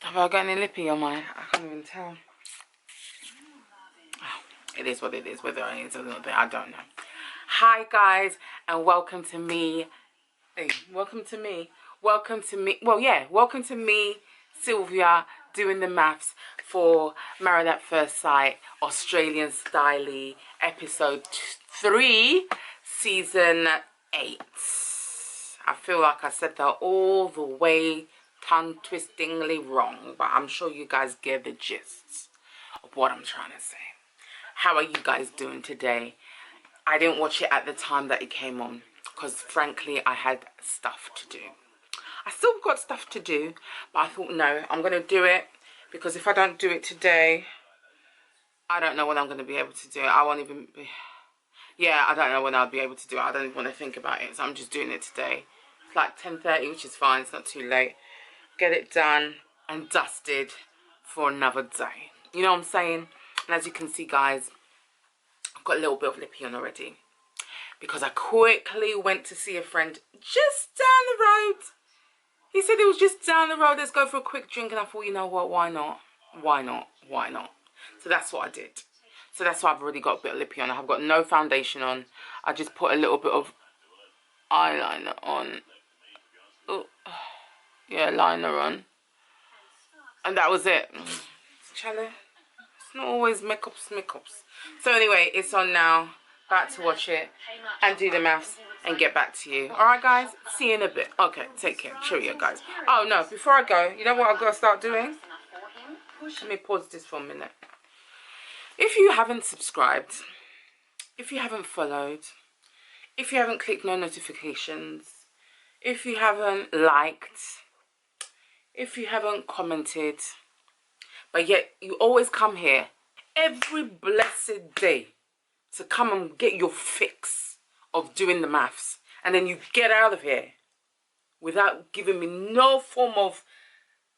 Have I got any lippy on my? I can't even tell. Oh, it is what it is. Whether it is a little bit, I don't know. Hi guys, and welcome to me. Hey, welcome to me. Welcome to me. Well, yeah, welcome to me, Sylvia, doing the maths for Married at First Sight, Australian Styley, episode 3, season 8. I feel like I said that all the way tongue-twistingly wrong, but I'm sure you guys get the gist of what I'm trying to say. How are you guys doing today? I didn't watch it at the time that it came on because frankly I had stuff to do. I still got stuff to do, but I thought no, I'm going to do it because if I don't do it today, I don't know when I'm going to be able to do it. I won't even be... Yeah, I don't know when I'll be able to do it. I don't even want to think about it, so I'm just doing it today. It's like 10:30, which is fine. It's not too late. Get it done and dusted for another day. You know what I'm saying? And as you can see, guys, I've got a little bit of lippy on already because I quickly went to see a friend just down the road. He said it was just down the road. Let's go for a quick drink. And I thought, you know what? Why not? Why not? Why not? So that's what I did. So that's why I've already got a bit of lippy on. I've got no foundation on. I just put a little bit of eyeliner on. Oh, yeah, liner on. And that was it. Charlie, it's not always makeups. So anyway, it's on now. Back to watch it and do the maths and get back to you. Alright guys, see you in a bit. Okay, take care. Cheerio guys. Oh no, before I go, you know what I've got to start doing? Let me pause this for a minute. If you haven't subscribed, if you haven't followed, if you haven't clicked no notifications, if you haven't liked, if you haven't commented, but yet you always come here every blessed day to come and get your fix of doing the maths, and then you get out of here without giving me no form of,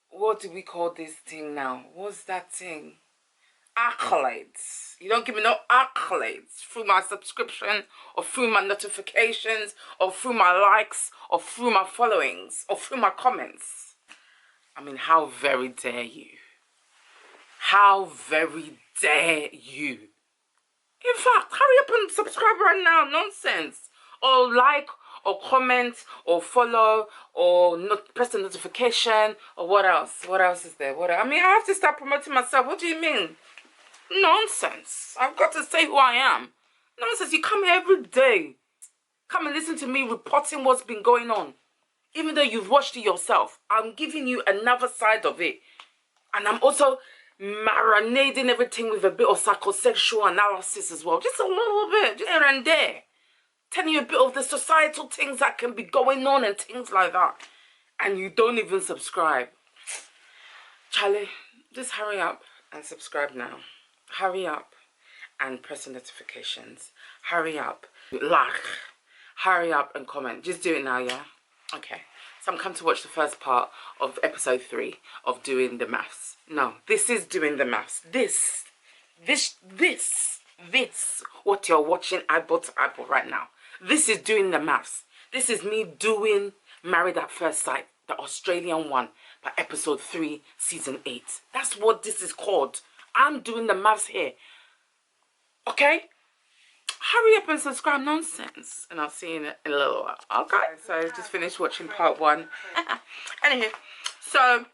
what do we call this thing now? What's that thing? Accolades. You don't give me no accolades through my subscription or through my notifications or through my likes or through my followings or through my comments. I mean, how very dare you? How very dare you? In fact, hurry up and subscribe right now. Nonsense. Or like, or comment, or follow, or press the notification, or what else? What else is there? What else? I mean, I have to start promoting myself. What do you mean? Nonsense. I've got to say who I am. Nonsense. You come here every day. Come and listen to me reporting what's been going on. Even though you've watched it yourself, I'm giving you another side of it. And I'm also marinading everything with a bit of psychosexual analysis as well. Just a little bit, just here and there. Telling you a bit of the societal things that can be going on and things like that. And you don't even subscribe. Charlie, just hurry up and subscribe now. Hurry up and press the notifications. Hurry up, like. Hurry up and comment. Just do it now, yeah? Okay. So I'm come to watch the first part of episode 3 of doing the maths. No, this is doing the maths. This, what you're watching eyeball to eyeball right now. This is doing the maths. This is me doing Married at First Sight, the Australian one, by episode 3, season 8. That's what this is called. I'm doing the maths here. Okay? Hurry up and subscribe. Nonsense. And I'll see you in a little while. Okay? So just finished watching part 1. Anywho, so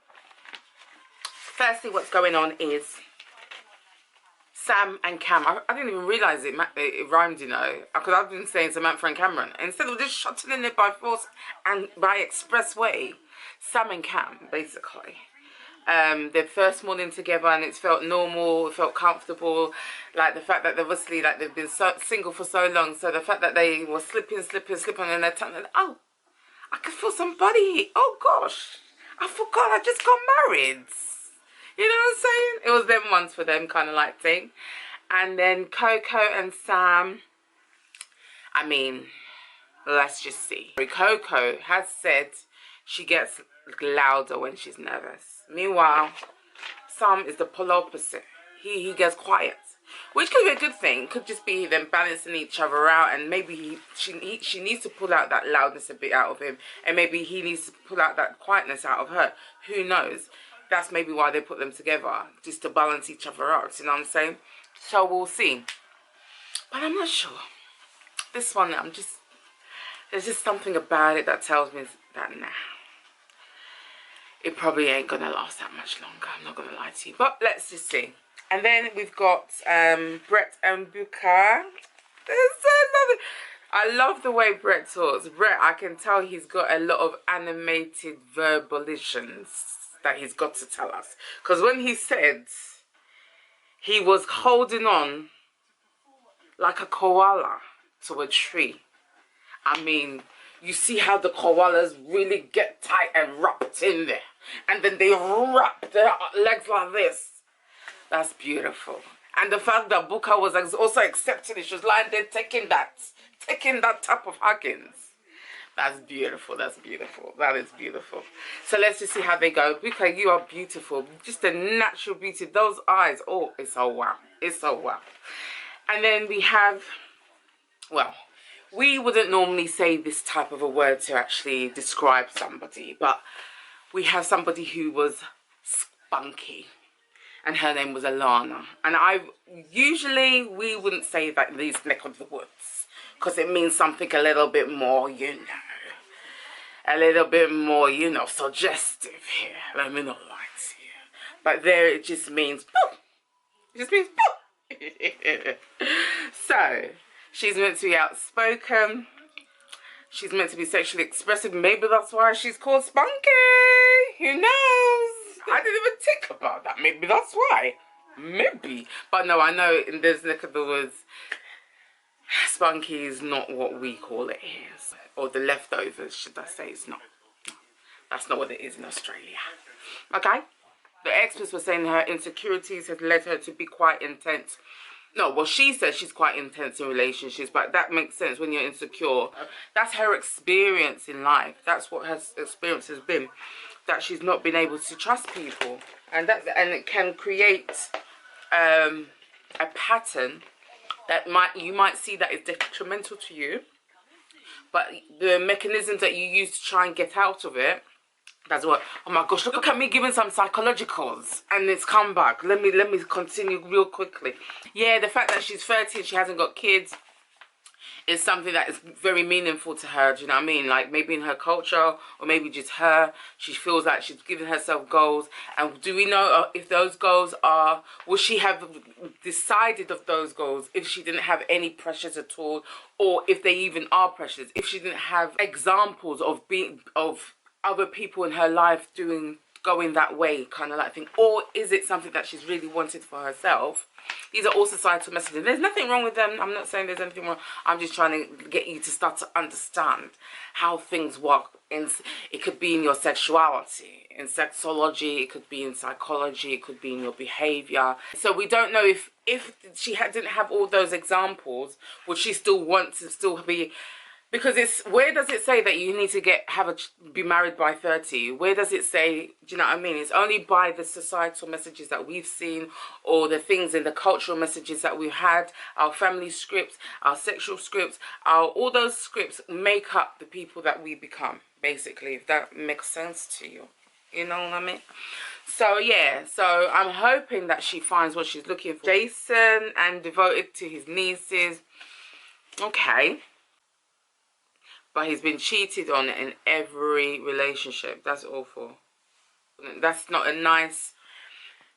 firstly what's going on is Sam and Cam. I didn't even realise it rhymed, you know, because I've been saying Samantha and Cameron. Instead of just shuttling it by force and by expressway, Sam and Cam, basically. Their first morning together, and it's felt normal, it felt comfortable. Like the fact that obviously, like they've been single for so long, so the fact that they were slipping, and they're telling, oh, I can feel somebody. Oh gosh, I forgot I just got married. You know what I'm saying? It was them ones for them kind of like thing. And then Coco and Sam, I mean, let's just see. Coco has said she gets louder when she's nervous. Meanwhile, Sam is the polar opposite. He gets quiet, which could be a good thing. Could just be them balancing each other out, and maybe she needs to pull out that loudness a bit out of him, and maybe he needs to pull out that quietness out of her. Who knows? that's maybe why they put them together, just to balance each other out, you know what I'm saying? So we'll see. But I'm not sure. This one, there's just something about it that tells me that, nah, it probably ain't gonna last that much longer. I'm not gonna lie to you. But let's just see. And then we've got Brett and Buka. I love the way Brett talks. Brett, I can tell he's got a lot of animated verbalizations that he's got to tell us. Because when he said he was holding on like a koala to a tree, I mean, you see how the koalas really get tight and wrapped in there. And then they wrap their legs like this. That's beautiful. And the fact that Buka was also accepting it. She was lying there taking that type of huggings. That's beautiful. That's beautiful. That is beautiful. So let's just see how they go. Buka, you are beautiful. Just a natural beauty. Those eyes. Oh, it's so wow. It's so wow. And then we have, well, we wouldn't normally say this type of a word to actually describe somebody, but we have somebody who was spunky, and her name was Alana. And usually we wouldn't say that in these neck of the woods, because it means something a little bit more, you know, a little bit more, you know, suggestive here. Let me not lie to you. But there it just means, poof. It just means, poof. So, she's meant to be outspoken. She's meant to be sexually expressive. Maybe that's why she's called Spunky. Who knows? I didn't even think about that. Maybe that's why. Maybe. But no, I know in this neck of the woods, Spunky is not what we call it here. Or the leftovers, should I say. It's not. That's not what it is in Australia. Okay? The experts were saying her insecurities had led her to be quite intense. No, well, she says she's quite intense in relationships, but that makes sense when you're insecure. That's her experience in life. That's what her experience has been, that she's not been able to trust people. And it can create a pattern that you might see that is detrimental to you, but the mechanisms that you use to try and get out of it, that's what, oh my gosh, look at me giving some psychologicals and it's come back. Let me continue real quickly. Yeah, the fact that she's 30 and she hasn't got kids is something that is very meaningful to her. Do you know what I mean? Like maybe in her culture, or maybe just her, she feels like she's giving herself goals. And do we know if those goals are, will she have decided of those goals if she didn't have any pressures at all, or if they even are pressures, if she didn't have examples of other people in her life going that way, kind of like thing? Or is it something that she's really wanted for herself? These are all societal messages. There's nothing wrong with them. I'm not saying there's anything wrong. I'm just trying to get you to start to understand how things work. It could be in your sexuality, in sexology, it could be in psychology, it could be in your behavior. So we don't know if she didn't have all those examples, would she still want to still be... Because where does it say that you need to be married by 30? Where does it say, do you know what I mean? It's only by the societal messages that we've seen, or the things in the cultural messages that we've had, our family scripts, our sexual scripts, all those scripts make up the people that we become, basically, if that makes sense to you. You know what I mean? So, yeah, so I'm hoping that she finds what she's looking for. Jason, and devoted to his nieces. Okay. But he's been cheated on in every relationship. That's awful. That's not a nice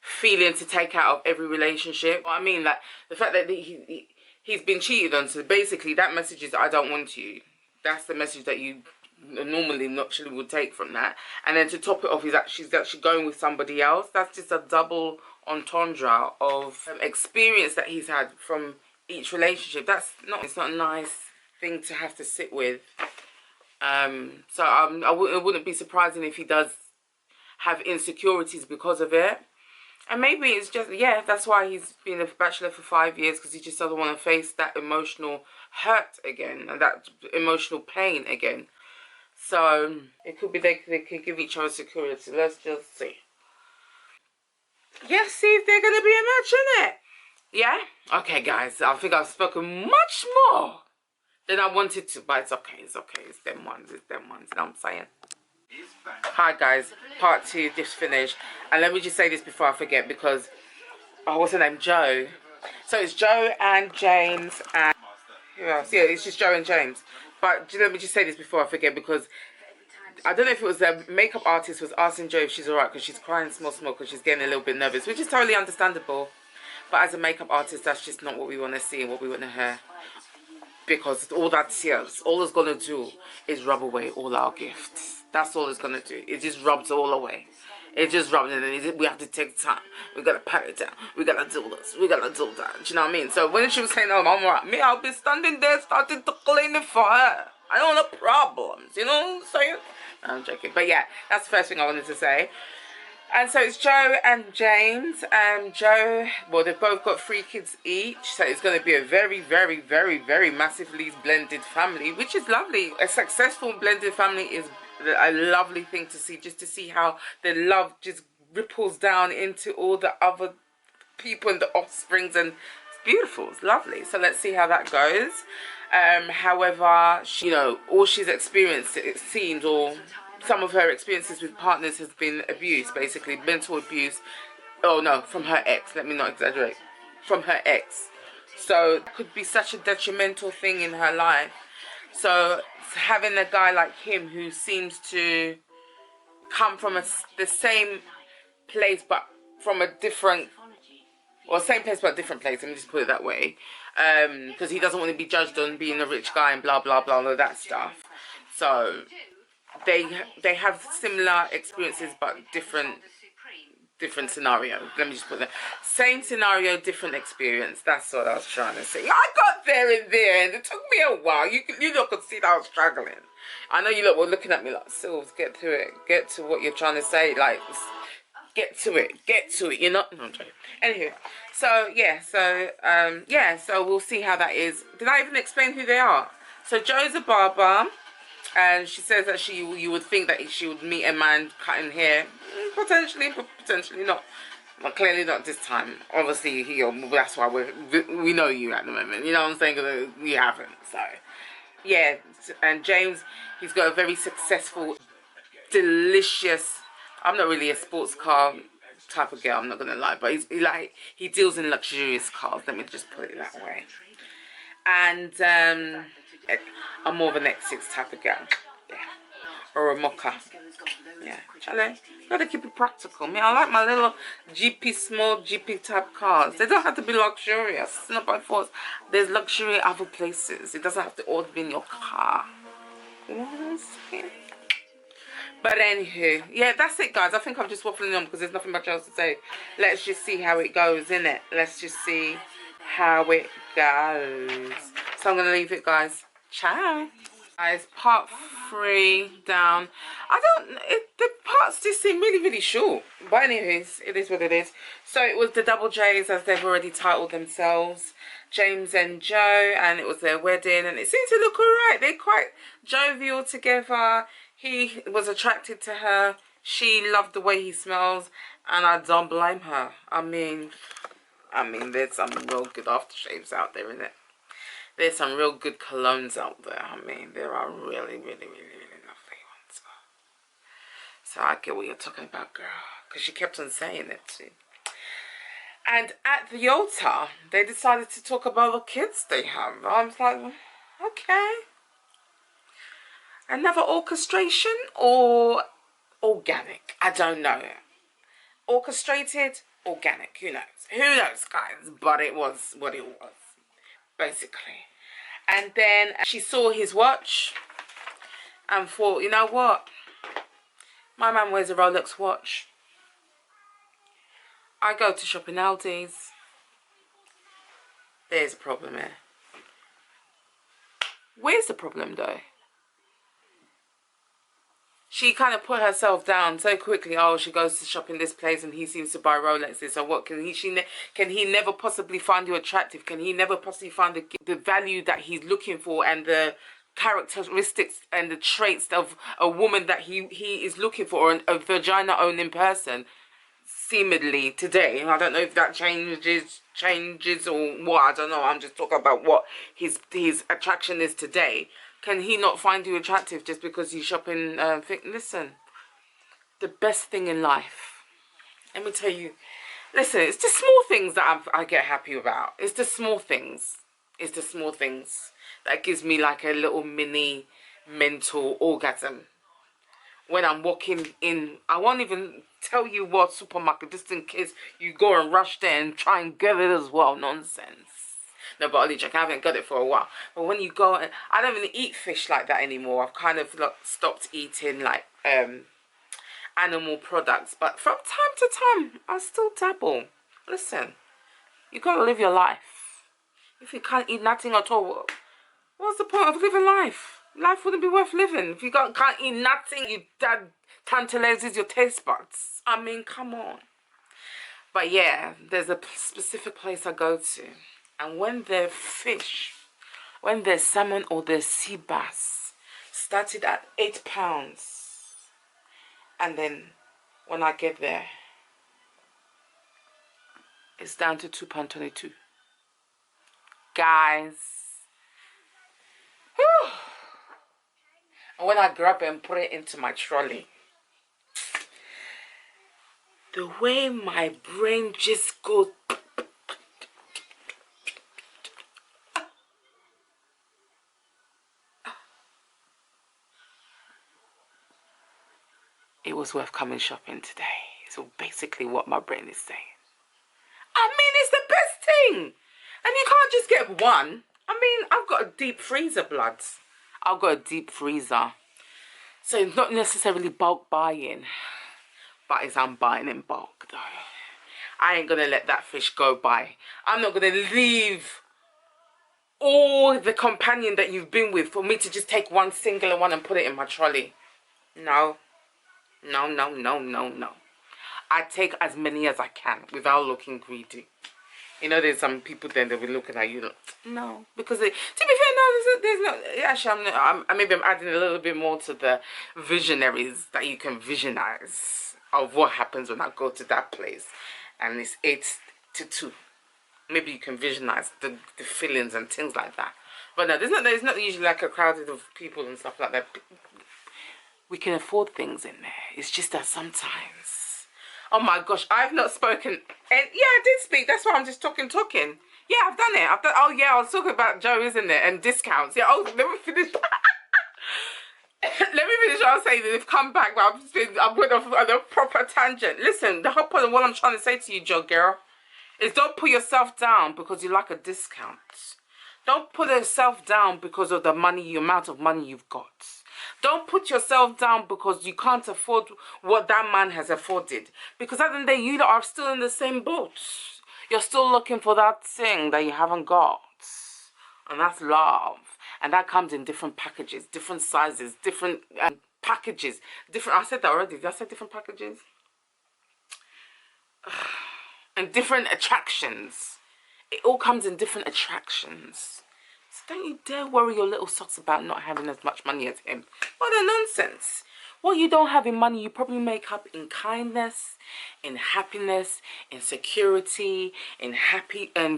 feeling to take out of every relationship. I mean, like, the fact that he's been cheated on, so basically that message is, I don't want you. That's the message that you normally naturally would take from that. And then to top it off, she's actually going with somebody else. That's just a double entendre of experience that he's had from each relationship. It's not a nice thing to have to sit with. So it wouldn't be surprising if he does have insecurities because of it. And maybe it's just, yeah, that's why he's been a bachelor for 5 years, because he just doesn't want to face that emotional hurt again and that emotional pain again. So it could be they could give each other security. Let's just see. Yeah, see if they're going to be a match, innit? Yeah? Okay, guys, I think I've spoken much more than I wanted to, but it's okay, it's okay. It's them ones, you know what I'm saying? Hi guys, part 2 just finished. And let me just say this before I forget, because what's her name? Joe. So it's Joe and James and who else? Yeah, it's just Joe and James. But let me just say this before I forget, because I don't know if it was the makeup artist was asking Joe if she's alright, because she's crying small because she's getting a little bit nervous, which is totally understandable. But as a makeup artist, that's just not what we want to see and what we want to hear. Because all that tears, all it's going to do is rub away all our gifts. That's all it's going to do. It just rubs all away. It just rubs it, and we have to take time. We got to pat it down. We got to do this. We got to do that. Do you know what I mean? So when she was saying, oh, I'm alright, me, I'll be standing there starting to clean it for her. I don't want no problems. You know what I'm saying? No, I'm joking. But yeah, that's the first thing I wanted to say. And so it's Joe and James. Joe, well, they've both got 3 kids each. So it's going to be a very, very, very, very massively blended family, which is lovely. A successful blended family is a lovely thing to see, just to see how the love just ripples down into all the other people and the offsprings, and it's beautiful, it's lovely. So let's see how that goes. However, she, you know, all she's experienced, it seems, or some of her experiences with partners has been abuse, basically mental abuse. Oh no, from her ex, let me not exaggerate, from her ex. So it could be such a detrimental thing in her life. So having a guy like him who seems to come from the same place but from a different, or same place but a different place, let me just put it that way, because he doesn't want to be judged on being a rich guy and blah blah blah, all of that stuff. So they have similar experiences but different scenario. Let me just put that. Same scenario, different experience. That's what I was trying to say. I got there and it took me a while. You lot could see that I was struggling. I know you lot were looking at me like, Sylvs, get to it. Get to what you're trying to say. Like, get to it. Get to it. You're not... No, I'm joking. Anywho, so, yeah. So we'll see how that is. Did I even explain who they are? So Joe's a barber. And she says that you would think that she would meet a man cutting hair, potentially, but potentially not. Well, clearly not this time. Obviously, that's why we know you at the moment. You know what I'm saying? Because we haven't. So, yeah. And James, he's got a very successful, delicious. I'm not really a sports car type of girl. I'm not gonna lie, but he deals in luxurious cars. Let me just put it that way. And I'm more of an X6 type of girl, yeah, or a mocha, yeah. Charlie, gotta keep it practical. Me, I like my little small GP type cars. They don't have to be luxurious. It's not by force. There's luxury other places. It doesn't have to all be in your car. You know what I'm saying? But anywho, yeah, that's it, guys. I think I'm just waffling on because there's nothing much else to say. Let's just see how it goes, innit? Let's just see how it goes. So I'm gonna leave it, guys. Ciao. Guys, part 3 down. The parts just seem really, really short. But anyways, it is what it is. So it was the double J's, as they've already titled themselves. James and Joe, and it was their wedding, and it seemed to look alright. They're quite jovial together. He was attracted to her. She loved the way he smells, and I don't blame her. I mean, there's some real good aftershaves out there, isn't it? There's some real good colognes out there. I mean, there are really, really, really, really lovely ones. So I get what you're talking about, girl. Because she kept on saying it too. And at the altar, they decided to talk about the kids they have. I was like, okay. Another orchestration or organic? I don't know. Orchestrated, organic. Who knows? Who knows, guys? But it was what it was, basically. And then she saw his watch and thought, you know what? My man wears a Rolex watch. I go to shop in Aldi's. There's a problem here. Where's the problem, though? She kind of put herself down so quickly. Oh, she goes to shop in this place and he seems to buy Rolexes. So what can he never possibly find you attractive? Can he never possibly find the value that he's looking for and the characteristics and the traits of a woman that he is looking for, or a vagina owning person? Seemingly today, I don't know if that changes or what. I don't know. I'm just talking about what his attraction is today. Can he not find you attractive just because you shop in listen, the best thing in life. Let me tell you. Listen, it's the small things that I get happy about. It's the small things. It's the small things that gives me like a little mini mental orgasm. When I'm walking in, I won't even tell you what supermarket, just in case you go and rush there and try and get it as well. Nonsense. No, but only check. I haven't got it for a while. But when you go, and I don't really eat fish like that anymore. I've kind of like, stopped eating like animal products. But from time to time, I still dabble. Listen, you gotta live your life. If you can't eat nothing at all, what's the point of living life? Life wouldn't be worth living if you can't eat nothing. That tantalizes your taste buds. I mean, come on. But yeah, there's a specific place I go to, and when their fish, when their salmon or their sea bass started at £8, and then when I get there, it's down to £2.22. Guys. Whew. And when I grab it and put it into my trolley, the way my brain just goes. It was worth coming shopping today. So basically what my brain is saying. I mean, it's the best thing. And you can't just get one. I mean, I've got a deep freezer, bloods. I've got a deep freezer. So it's not necessarily bulk buying. But it's I'm buying in bulk, though. I ain't going to let that fish go by. I'm not going to leave all the companion that you've been with for me to just take one singular one and put it in my trolley. No. No, no, no, no, no. I take as many as I can without looking greedy. You know, there's some people then they'll be looking at you. No, because to be fair, no, there's no. Actually, maybe I'm adding a little bit more to the visionaries that you can visionize of what happens when I go to that place, and it's 8 to 2. Maybe you can visionize the feelings and things like that. But no, there's not usually like a crowd of people and stuff like that. We can afford things in there. It's just that sometimes. Oh my gosh, I've not spoken. And yeah, I did speak. That's why I'm just talking. Yeah, I've done it. Oh yeah, I was talking about Joe, isn't it? And discounts. Yeah. Oh, let me finish. Let me finish what I was saying. They've come back, but I'm going off on a proper tangent. Listen, the whole point of what I'm trying to say to you, Joe girl, is don't put yourself down because you like a discount. Don't put yourself down because of the amount of money you've got. Don't put yourself down because you can't afford what that man has afforded. Because at the end of the day, you are still in the same boat. You're still looking for that thing that you haven't got. And that's love. And that comes in different packages, different sizes, different packages. I said that already. Did I say different packages? And different attractions. It all comes in different attractions. So don't you dare worry your little socks about not having as much money as him. What a nonsense. What you don't have in money, you probably make up in kindness, in happiness, in security, in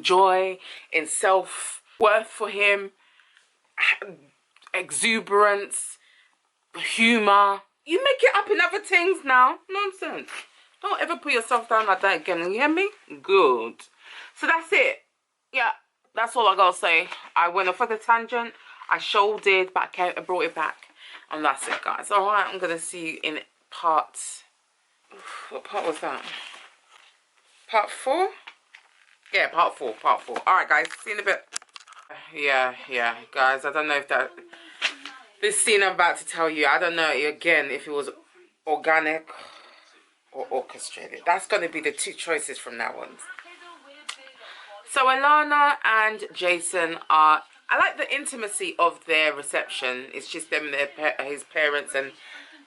joy, in self-worth for him, exuberance, humor. You make it up in other things now. Nonsense. Don't ever put yourself down like that again. You hear me? Good. So that's it. Yeah, that's all I gotta say. I went off at a tangent. I sure did, but I brought it back. And that's it, guys. Alright, I'm gonna see you in part... What part was that? Part 4? Yeah, part 4. Alright, guys. See you in a bit. Yeah, guys. I don't know if that... This scene I'm about to tell you, I don't know, again, if it was organic or orchestrated. That's going to be the 2 choices from now on. So Alana and Jason are... I like the intimacy of their reception. It's just them and his parents and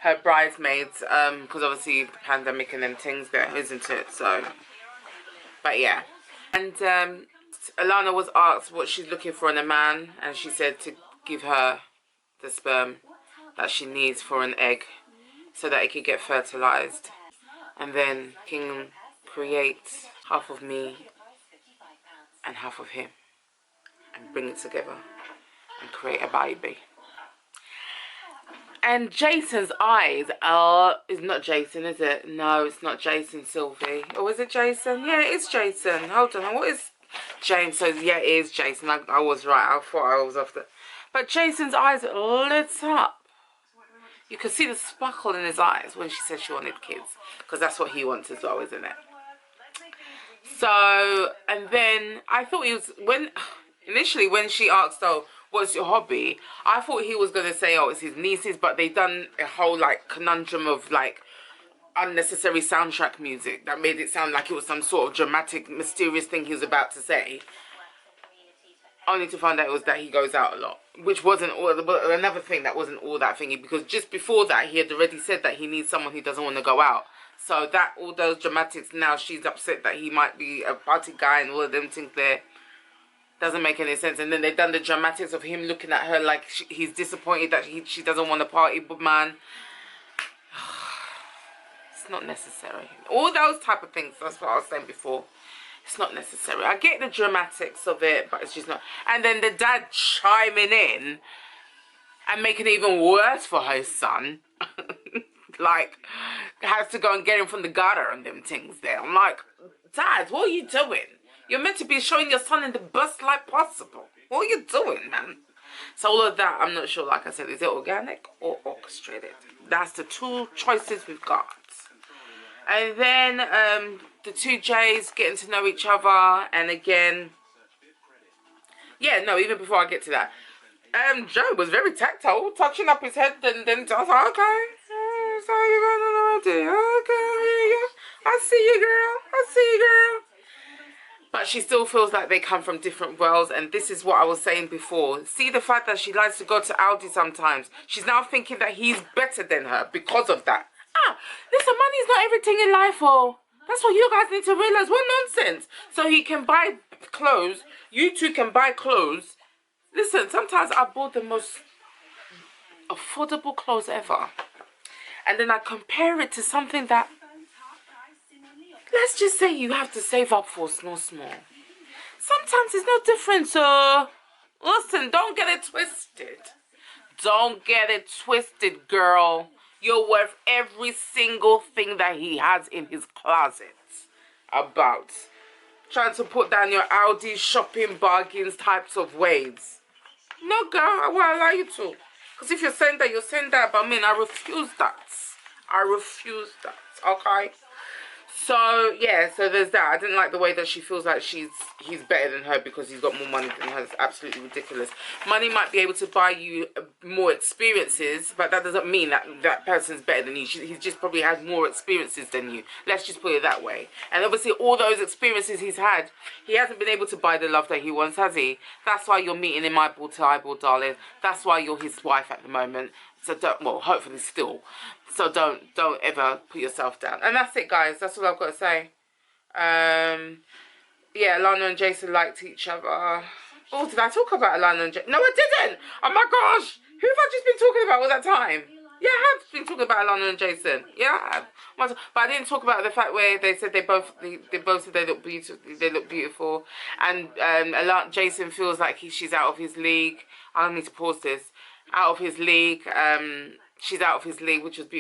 her bridesmaids. Because obviously the pandemic and them things there, isn't it? So... But yeah. And Alana was asked what she's looking for in a man. And she said to give her the sperm that she needs for an egg. So that it could get fertilized. And then can create half of me and half of him and bring it together and create a baby. And Jason's eyes is not Jason, is it? No, it's not Jason, Sylvie. Or is it Jason? Yeah, it is Jason. Hold on, what is James? So yeah, it is Jason. I was right. I thought I was off the. But Jason's eyes lit up. You could see the sparkle in his eyes when she said she wanted kids, because that's what he wants as well, isn't it? So, and then I thought he was initially when she asked, "Oh, what's your hobby?" I thought he was gonna say, "Oh, it's his nieces," but they done a whole like conundrum of like unnecessary soundtrack music that made it sound like it was some sort of dramatic, mysterious thing he was about to say. Only to find out it was that he goes out a lot, which wasn't all. Another thing that wasn't all that thingy, because just before that he had already said that he needs someone who doesn't want to go out. So that all those dramatics, now she's upset that he might be a party guy and all of them things there. Doesn't make any sense. And then they've done the dramatics of him looking at her like he's disappointed that she doesn't want to party, but man, it's not necessary. All those type of things, that's what I was saying before. It's not necessary. I get the dramatics of it, but it's just not. And then the dad chiming in and making it even worse for her son. Like, has to go and get him from the gutter and them things there. I'm like, Dad, what are you doing? You're meant to be showing your son in the best light possible. What are you doing, man? So all of that, I'm not sure, like I said, is it organic or orchestrated? That's the two choices we've got. And then the two J's getting to know each other. And again, yeah, no, even before I get to that, Joe was very tactile, touching up his head, and then I was like, okay, so you're going to know, okay, yeah, I see you, girl, I see you, girl. But she still feels like they come from different worlds, and this is what I was saying before. See the fact that she likes to go to Aldi sometimes. She's now thinking that he's better than her because of that. Listen, money's not everything in life, oh. That's what you guys need to realize. What nonsense. So he can buy clothes. You two can buy clothes. Listen, sometimes I bought the most affordable clothes ever. And then I compare it to something that, let's just say you have to save up for small. Sometimes it's no different, so listen, don't get it twisted. Don't get it twisted, girl. You're worth every single thing that he has in his closet. About trying to put down your Aldi shopping bargains types of ways. No, girl, I won't allow you to. Because if you're saying that, you're saying that about me, and I refuse that. I refuse that, okay? So, yeah, so there's that. I didn't like the way that she feels like he's better than her because he's got more money than her. It's absolutely ridiculous. Money might be able to buy you more experiences, but that doesn't mean that that person's better than you. He's just probably had more experiences than you. Let's just put it that way. And obviously, all those experiences he's had, he hasn't been able to buy the love that he wants, has he? That's why you're meeting him eyeball to eyeball, darling. That's why you're his wife at the moment. So don't, well, hopefully still. So don't ever put yourself down. And that's it, guys. That's all I've got to say. Yeah, Alana and Jason liked each other. Oh, did I talk about Alana and Jason? No, I didn't. Oh my gosh. Who have I just been talking about all that time? Yeah, I have been talking about Alana and Jason. Yeah, I have. But I didn't talk about the fact where they said they both said they look beautiful. They look beautiful. And Jason feels like she's out of his league. I need to pause this. Out of his league. She's out of his league, which was beautiful.